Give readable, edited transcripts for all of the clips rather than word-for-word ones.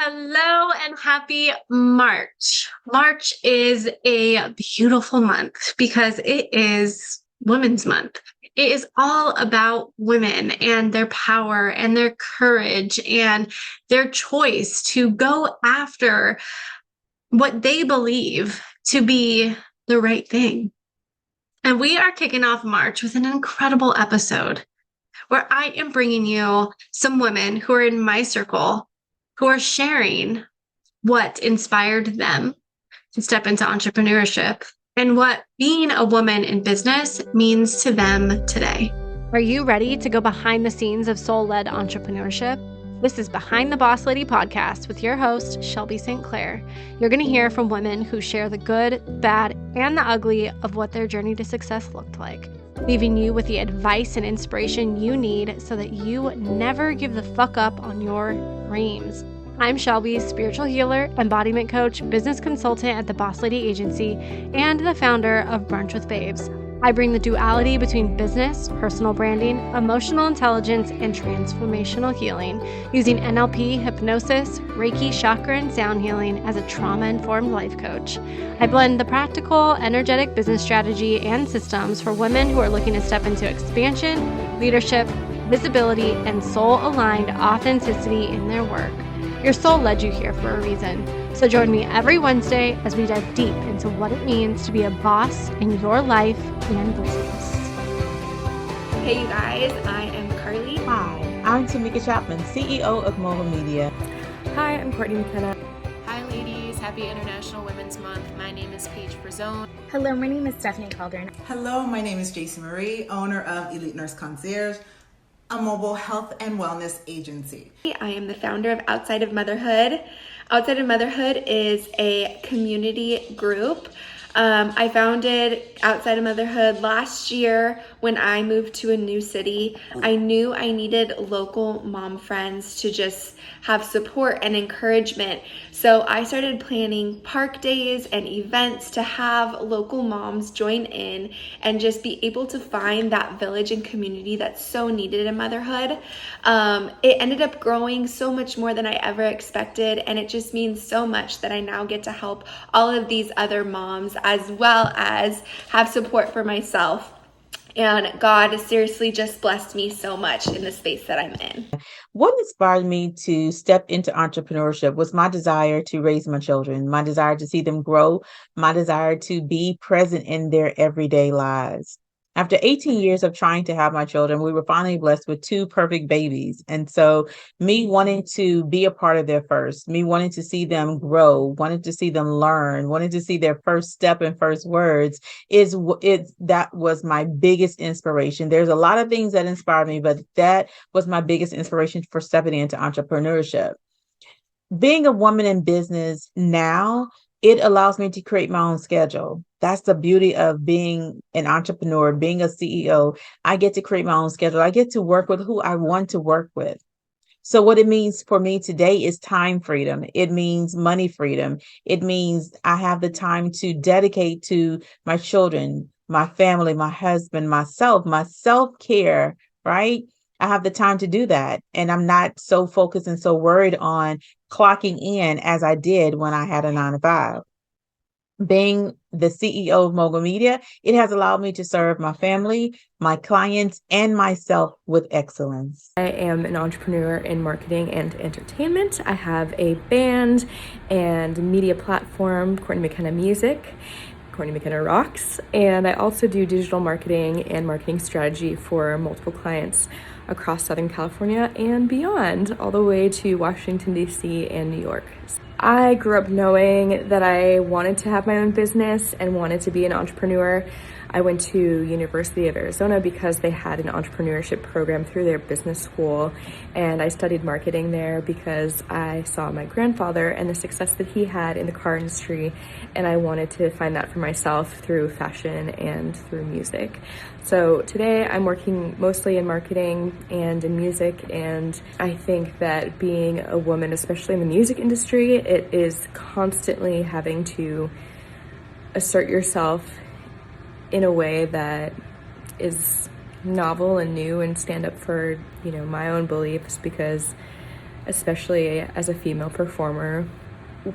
Hello and happy March. March is a beautiful month because it is Women's Month. It is all about women and their power and their courage and their choice to go after what they believe to be the right thing. And we are kicking off March with an incredible episode where I am bringing you some women who are in my circle who are sharing what inspired them to step into entrepreneurship and what being a woman in business means to them today. Are you ready to go behind the scenes of soul-led entrepreneurship? This is Behind the Boss Lady podcast with your host, Shelby St.clair. You're going to hear from women who share the good, bad, and the ugly of what their journey to success looked like, leaving you with the advice and inspiration you need so that you never give the fuck up on your dreams. I'm Shelby, spiritual healer, embodiment coach, business consultant at the Boss Lady Agency, and the founder of Brunch with Babes. I bring the duality between business, personal branding, emotional intelligence, and transformational healing using NLP, hypnosis, Reiki, chakra, and sound healing as a trauma-informed life coach. I blend the practical, energetic business strategy and systems for women who are looking to step into expansion, leadership, visibility, and soul-aligned authenticity in their work. Your soul led you here for a reason. So join me every Wednesday as we dive deep into what it means to be a boss in your life and business. Hey you guys, I am Carly. Hi, I'm Tamika Chapman, CEO of Mobile Media. Hi, I'm Courtney McKenna. Hi ladies, happy International Women's Month. My name is Paige Brazone. Hello, my name is Stephanie Calderon. Hello, my name is Jason Marie, owner of Elite Nurse Concierge, a mobile health and wellness agency. I am the founder of Outside of Motherhood. Outside of Motherhood is a community group. I founded Outside of Motherhood last year when I moved to a new city. I knew I needed local mom friends to just have support and encouragement. So I started planning park days and events to have local moms join in and just be able to find that village and community that's so needed in motherhood. It ended up growing so much more than I ever expected, and it just means so much that I now get to help all of these other moms as well as have support for myself. And God seriously just blessed me so much in the space that I'm in. What inspired me to step into entrepreneurship was my desire to raise my children, my desire to see them grow, my desire to be present in their everyday lives. After 18 years of trying to have my children, we were finally blessed with two perfect babies. And so me wanting to be a part of their first, me wanting to see them grow, wanting to see them learn, wanting to see their first step and first words that was my biggest inspiration. There's a lot of things that inspired me, but that was my biggest inspiration for stepping into entrepreneurship. Being a woman in business now, it allows me to create my own schedule. That's the beauty of being an entrepreneur, being a CEO. I get to create my own schedule. I get to work with who I want to work with. So what it means for me today is time freedom. It means money freedom. It means I have the time to dedicate to my children, my family, my husband, myself, my self-care, right? I have the time to do that. And I'm not so focused and so worried on clocking in as I did when I had a 9-to-5. Being the CEO of Mogul Media, it has allowed me to serve my family, my clients, and myself with excellence. I am an entrepreneur in marketing and entertainment. I have a band and media platform, Courtney McKenna Music. Courtney McKenna Rocks, and I also do digital marketing and marketing strategy for multiple clients across Southern California and beyond, all the way to Washington, D.C. and New York. I grew up knowing that I wanted to have my own business and wanted to be an entrepreneur. I went to University of Arizona because they had an entrepreneurship program through their business school, and I studied marketing there because I saw my grandfather and the success that he had in the car industry, and I wanted to find that for myself through fashion and through music. So today I'm working mostly in marketing and in music, and I think that being a woman, especially in the music industry, it is constantly having to assert yourself in a way that is novel and new and stand up for, my own beliefs, because especially as a female performer,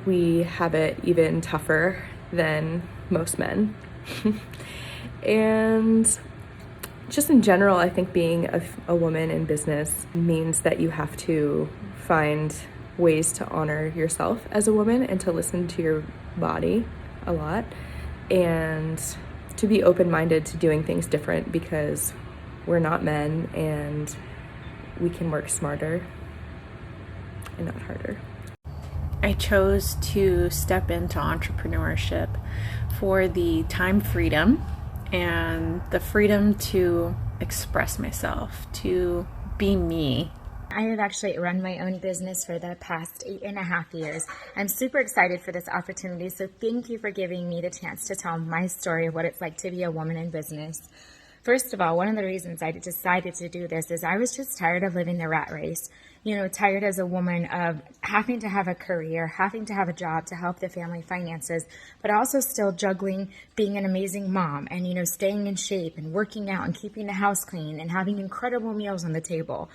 we have it even tougher than most men. And just in general, I think being a woman in business means that you have to find ways to honor yourself as a woman and to listen to your body a lot and to be open-minded to doing things different, because we're not men and we can work smarter and not harder. I chose to step into entrepreneurship for the time freedom and the freedom to express myself, to be me. I have actually run my own business for the past 8.5 years. I'm super excited for this opportunity, so thank you for giving me the chance to tell my story of what it's like to be a woman in business. First of all, one of the reasons I decided to do this is I was just tired of living the rat race. Tired as a woman of having to have a career, having to have a job to help the family finances, but also still juggling being an amazing mom and, staying in shape and working out and keeping the house clean and having incredible meals on the table.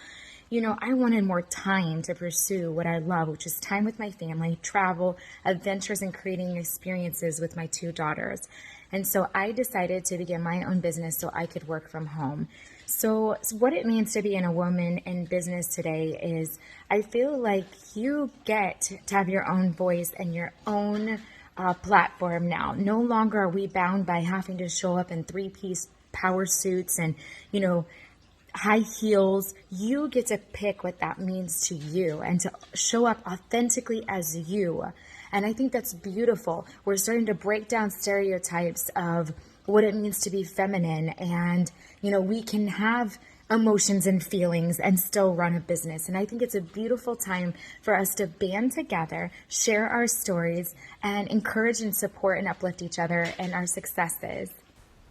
I wanted more time to pursue what I love, which is time with my family, travel, adventures, and creating experiences with my 2 daughters. And so I decided to begin my own business so I could work from home. So what it means to be a woman in business today is I feel like you get to have your own voice and your own platform now. No longer are we bound by having to show up in 3-piece power suits and, high heels. You get to pick what that means to you and to show up authentically as you. And I think that's beautiful. We're starting to break down stereotypes of what it means to be feminine. And, we can have emotions and feelings and still run a business. And I think it's a beautiful time for us to band together, share our stories, and encourage and support and uplift each other and our successes.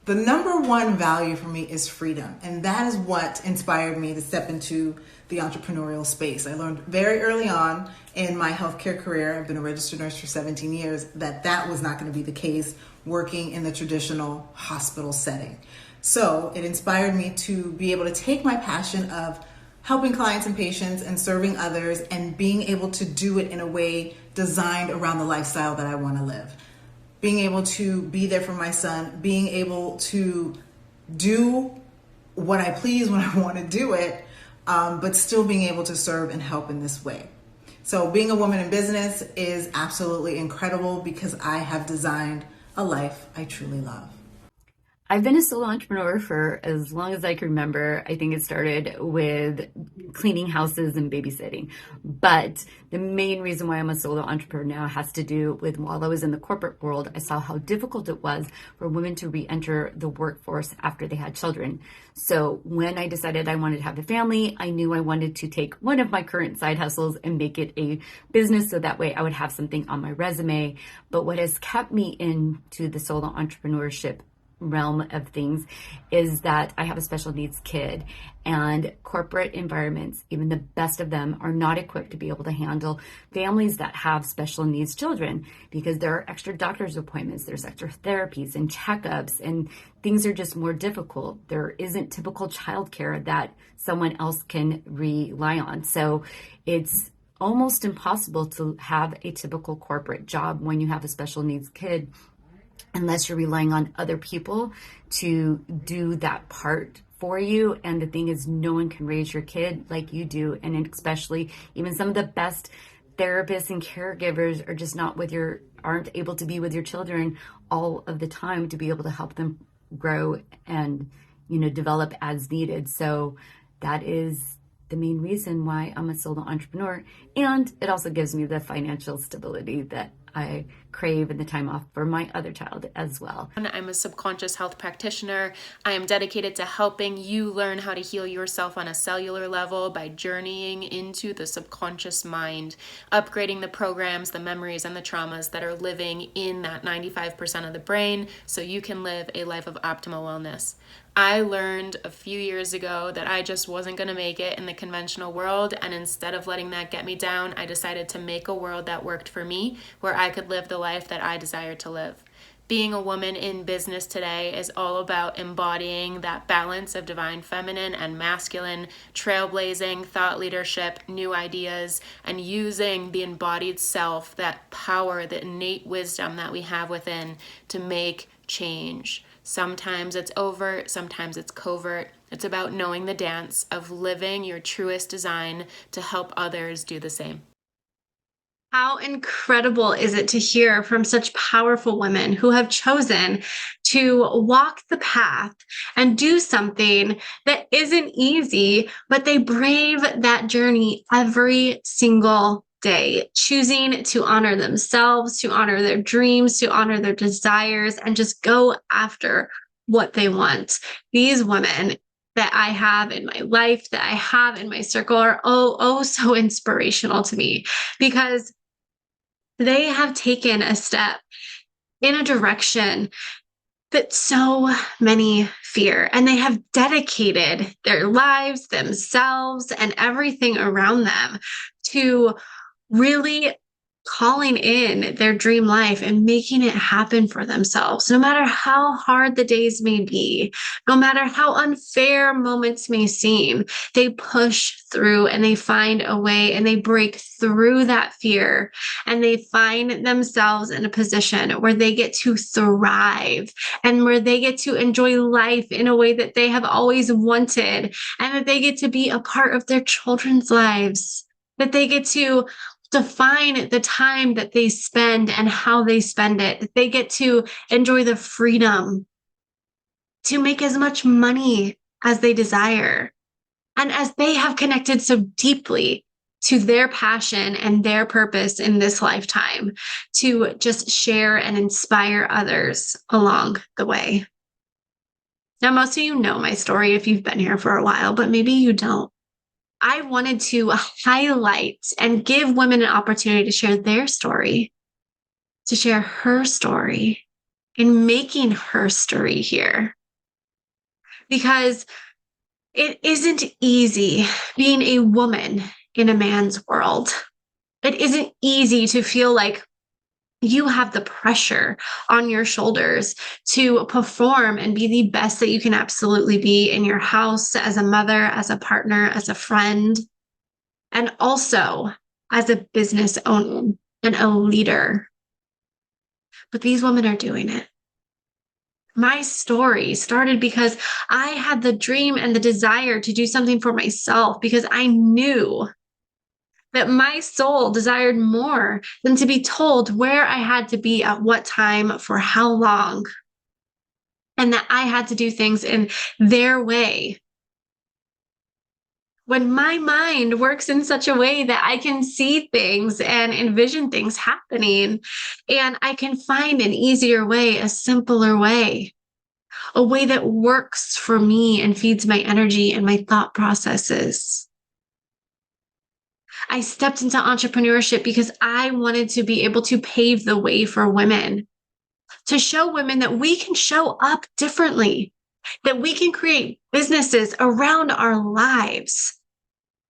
The number one value for me is freedom, and that is what inspired me to step into the entrepreneurial space. I learned very early on in my healthcare career, I've been a registered nurse for 17 years, that was not going to be the case working in the traditional hospital setting. So it inspired me to be able to take my passion of helping clients and patients and serving others and being able to do it in a way designed around the lifestyle that I want to live. Being able to be there for my son, being able to do what I please when I want to do it, but still being able to serve and help in this way. So being a woman in business is absolutely incredible because I have designed a life I truly love. I've been a solo entrepreneur for as long as I can remember. I think it started with cleaning houses and babysitting. But the main reason why I'm a solo entrepreneur now has to do with while I was in the corporate world, I saw how difficult it was for women to re-enter the workforce after they had children. So when I decided I wanted to have a family, I knew I wanted to take one of my current side hustles and make it a business so that way I would have something on my resume. But what has kept me into the solo entrepreneurship realm of things is that I have a special needs kid, and corporate environments, even the best of them, are not equipped to be able to handle families that have special needs children, because there are extra doctor's appointments, there's extra therapies and checkups, and things are just more difficult. There isn't typical childcare that someone else can rely on. So it's almost impossible to have a typical corporate job when you have a special needs kid, unless you're relying on other people to do that part for you. And the thing is, no one can raise your kid like you do. And especially even some of the best therapists and caregivers are just aren't able to be with your children all of the time to be able to help them grow and, develop as needed. So that is the main reason why I'm a solo entrepreneur. And it also gives me the financial stability that I crave and the time off for my other child as well. I'm a subconscious health practitioner. I am dedicated to helping you learn how to heal yourself on a cellular level by journeying into the subconscious mind, upgrading the programs, the memories, and the traumas that are living in that 95% of the brain so you can live a life of optimal wellness. I learned a few years ago that I just wasn't going to make it in the conventional world, and instead of letting that get me down, I decided to make a world that worked for me, where I could live the life that I desired to live. being a woman in business today is all about embodying that balance of divine feminine and masculine, trailblazing, thought leadership, new ideas, and using the embodied self, that power, the innate wisdom that we have within, to make change. Sometimes it's overt, sometimes it's covert. It's about knowing the dance of living your truest design to help others do the same. How incredible is it to hear from such powerful women who have chosen to walk the path and do something that isn't easy, but they brave that journey every single day, choosing to honor themselves, to honor their dreams, to honor their desires, and just go after what they want. These women that I have in my life, that I have in my circle, are so inspirational to me, because they have taken a step in a direction that so many fear, and they have dedicated their lives, themselves, and everything around them to really calling in their dream life and making it happen for themselves, no matter how hard the days may be, no matter how unfair moments may seem. They push through and they find a way, and they break through that fear, and they find themselves in a position where they get to thrive and where they get to enjoy life in a way that they have always wanted, and that they get to be a part of their children's lives, that they get to define the time that they spend and how they spend it. They get to enjoy the freedom to make as much money as they desire. And as they have connected so deeply to their passion and their purpose in this lifetime, to just share and inspire others along the way. Now, most of you know my story if you've been here for a while, but maybe you don't. I wanted to highlight and give women an opportunity to share their story, to share her story in making HERstory here. Because it isn't easy being a woman in a man's world. It isn't easy to feel like you have the pressure on your shoulders to perform and be the best that you can absolutely be in your house, as a mother, as a partner, as a friend, and also as a business owner and a leader. But these women are doing it. My story started because I had the dream and the desire to do something for myself, because I knew that my soul desired more than to be told where I had to be at what time for how long, and that I had to do things in their way. When my mind works in such a way that I can see things and envision things happening, and I can find an easier way, a simpler way, a way that works for me and feeds my energy and my thought processes. I stepped into entrepreneurship because I wanted to be able to pave the way for women, to show women that we can show up differently, that we can create businesses around our lives,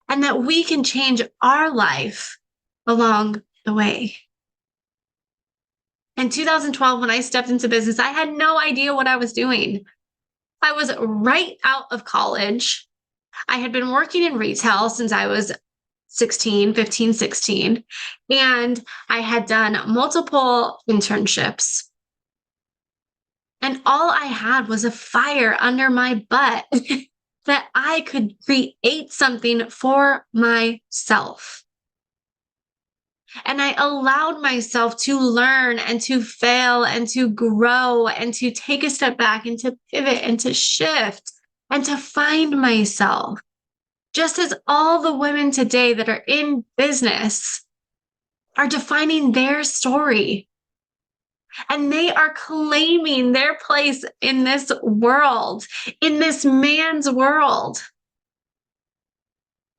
and that we can change our life along the way. In 2012, when I stepped into business, I had no idea what I was doing. I was right out of college. I had been working in retail since I was 15, 16, and I had done multiple internships. And all I had was a fire under my butt that I could create something for myself. And I allowed myself to learn and to fail and to grow and to take a step back and to pivot and to shift and to find myself. Just as all the women today that are in business are defining their story, and they are claiming their place in this world, in this man's world,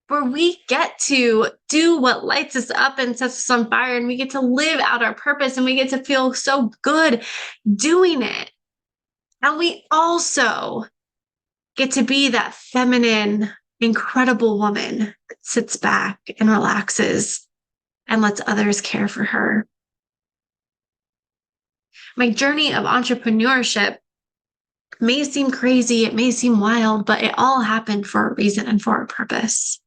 where we get to do what lights us up and sets us on fire, and we get to live out our purpose, and we get to feel so good doing it. And we also get to be that feminine, incredible woman that sits back and relaxes and lets others care for her. My journey of entrepreneurship may seem crazy, it may seem wild, but it all happened for a reason and for a purpose.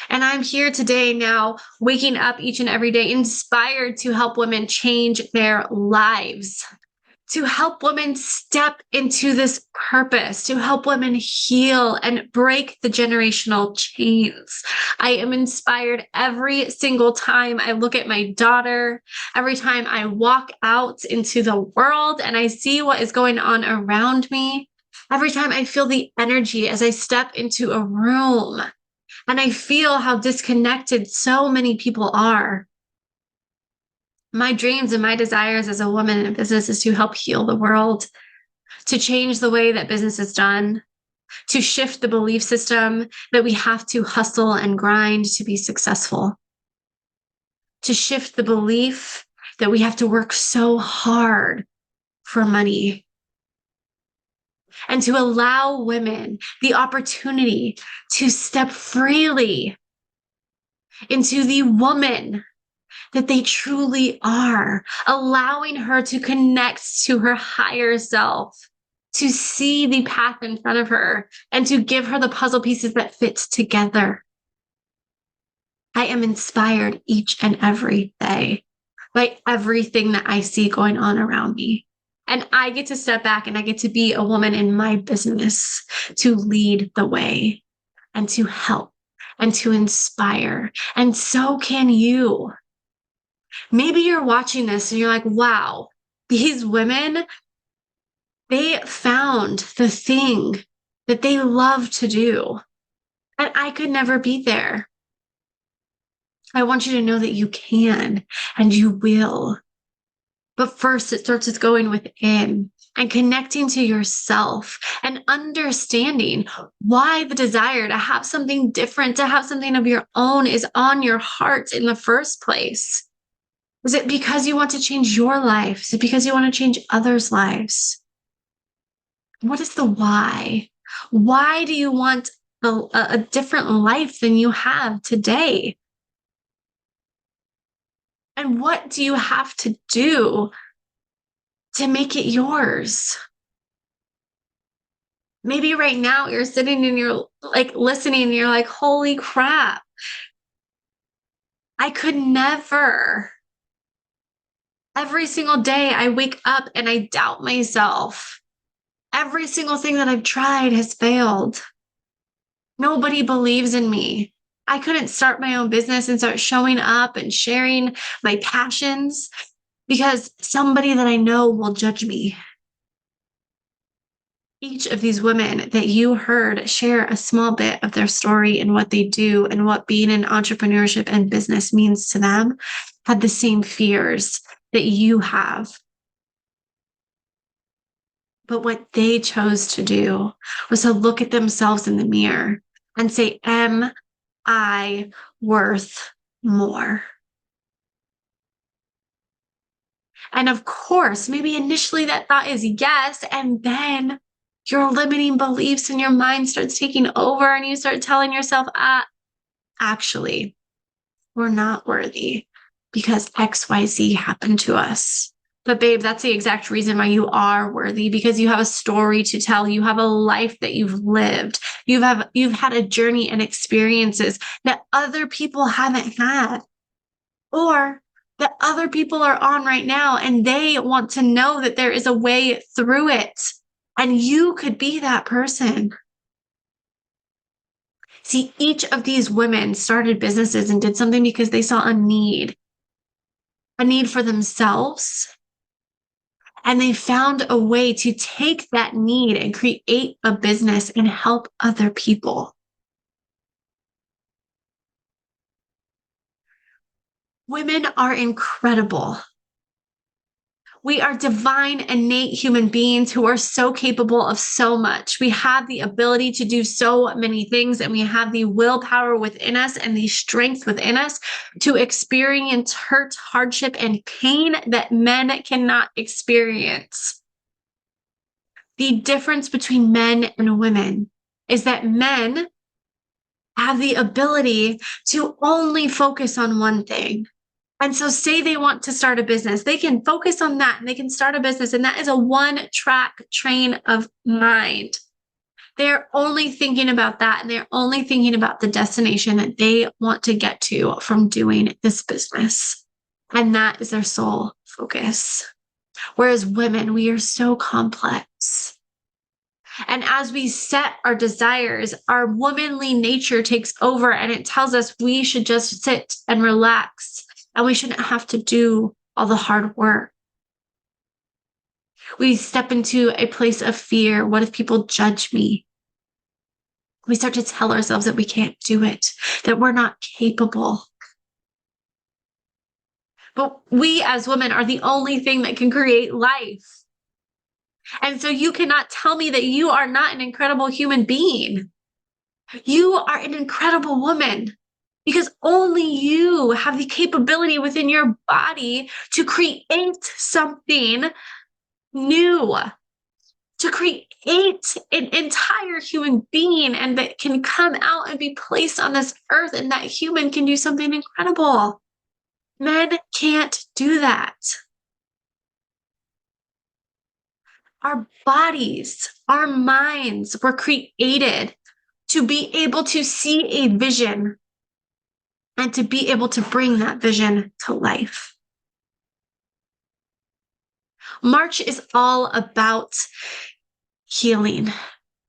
And I'm here today now, waking up each and every day, inspired to help women change their lives, to help women step into this purpose, to help women heal and break the generational chains. I am inspired every single time I look at my daughter, every time I walk out into the world and I see what is going on around me, every time I feel the energy as I step into a room and I feel how disconnected so many people are. My dreams and my desires as a woman in business is to help heal the world, to change the way that business is done, to shift the belief system that we have to hustle and grind to be successful, to shift the belief that we have to work so hard for money, and to allow women the opportunity to step freely into the woman that they truly are, allowing her to connect to her higher self, to see the path in front of her, and to give her the puzzle pieces that fit together. I am inspired each and every day by everything that I see going on around me. And I get to step back and I get to be a woman in my business to lead the way and to help and to inspire. And so can you. Maybe you're watching this and you're like, wow, these women, they found the thing that they love to do. And I could never be there. I want you to know that you can and you will. But first, it starts with going within and connecting to yourself and understanding why the desire to have something different, to have something of your own is on your heart in the first place. Is it because you want to change your life? Is it because you want to change others' lives? What is the why? Why do you want a different life than you have today? And what do you have to do to make it yours? Maybe right now you're sitting and you're like listening and you're like, holy crap, I could never. Every single day I wake up and I doubt myself. Every single thing that I've tried has failed. Nobody believes in me. I couldn't start my own business and start showing up and sharing my passions because somebody that I know will judge me. Each of these women that you heard share a small bit of their story and what they do and what being in entrepreneurship and business means to them had the same fears that you have. But what they chose to do was to look at themselves in the mirror and say, am I worth more? And of course, maybe initially that thought is yes. And then your limiting beliefs in your mind starts taking over and you start telling yourself, actually, we're not worthy because XYZ happened to us. But babe, that's the exact reason why you are worthy, because you have a story to tell. You have a life that you've lived. You've had a journey and experiences that other people haven't had, or that other people are on right now, and they want to know that there is a way through it. And you could be that person. See, each of these women started businesses and did something because they saw a need for themselves. And they found a way to take that need and create a business and help other people. Women are incredible. We are divine, innate human beings who are so capable of so much. We have the ability to do so many things, and we have the willpower within us and the strength within us to experience hurt, hardship, and pain that men cannot experience. The difference between men and women is that men have the ability to only focus on one thing. And so say they want to start a business, they can focus on that and they can start a business. And that is a one-track train of mind. They're only thinking about that, and they're only thinking about the destination that they want to get to from doing this business. And that is their sole focus. Whereas women, we are so complex. And as we set our desires, our womanly nature takes over and it tells us we should just sit and relax and we shouldn't have to do all the hard work. We step into a place of fear. What if people judge me? We start to tell ourselves that we can't do it, that we're not capable. But we as women are the only thing that can create life. And so you cannot tell me that you are not an incredible human being. You are an incredible woman because only you have the capability within your body to create something new, to create an entire human being, and that can come out and be placed on this earth, and that human can do something incredible. Men can't do that. Our bodies, our minds were created to be able to see a vision and to be able to bring that vision to life. March is all about healing.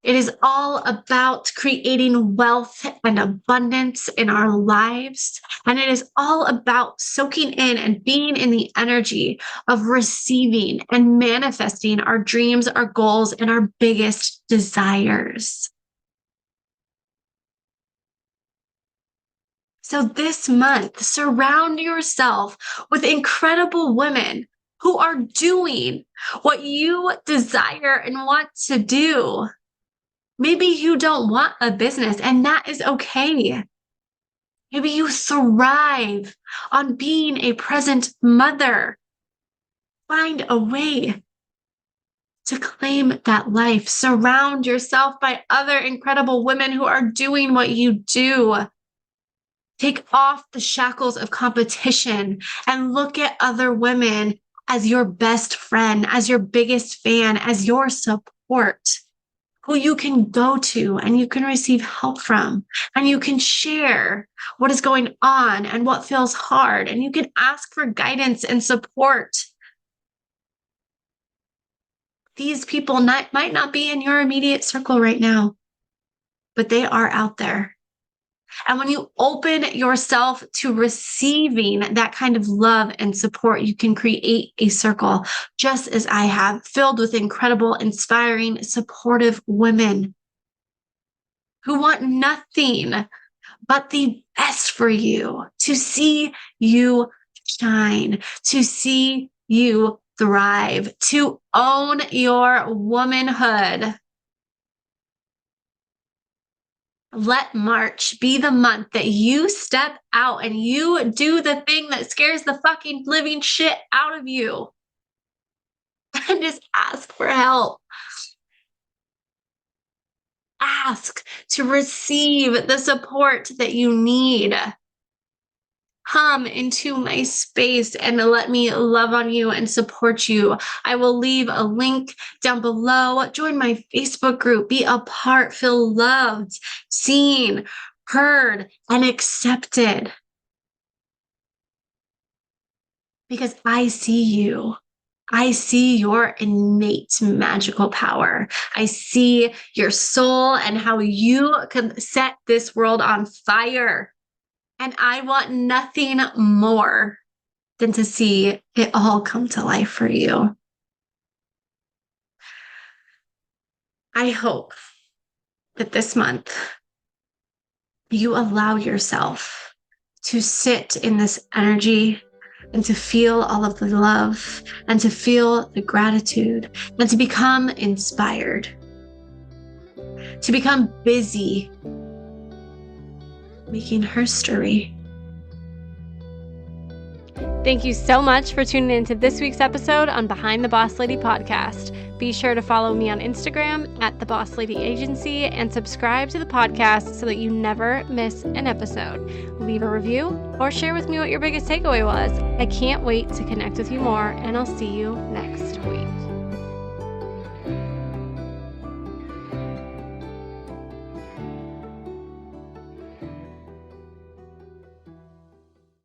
It is all about creating wealth and abundance in our lives. And it is all about soaking in and being in the energy of receiving and manifesting our dreams, our goals, and our biggest desires. So this month, surround yourself with incredible women who are doing what you desire and want to do. Maybe you don't want a business, and that is okay. Maybe you thrive on being a present mother. Find a way to claim that life. Surround yourself by other incredible women who are doing what you do. Take off the shackles of competition and look at other women as your best friend, as your biggest fan, as your support, who you can go to and you can receive help from, and you can share what is going on and what feels hard, and you can ask for guidance and support. These people might not be in your immediate circle right now, but they are out there. And when you open yourself to receiving that kind of love and support, you can create a circle, just as I have, filled with incredible, inspiring, supportive women who want nothing but the best for you, to see you shine, to see you thrive, to own your womanhood. Let March be the month that you step out and you do the thing that scares the fucking living shit out of you. And just ask for help. Ask to receive the support that you need. Come into my space and let me love on you and support you. I will leave a link down below. Join my Facebook group. Be a part. Feel loved, seen, heard, and accepted. Because I see you. I see your innate magical power. I see your soul and how you can set this world on fire. And I want nothing more than to see it all come to life for you. I hope that this month you allow yourself to sit in this energy and to feel all of the love and to feel the gratitude and to become inspired, to become busy making HERstory. Thank you so much for tuning into this week's episode on Behind the Boss Lady podcast. Be sure to follow me on Instagram at The Boss Lady Agency and subscribe to the podcast so that you never miss an episode. Leave a review or share with me what your biggest takeaway was. I can't wait to connect with you more, and I'll see you next week.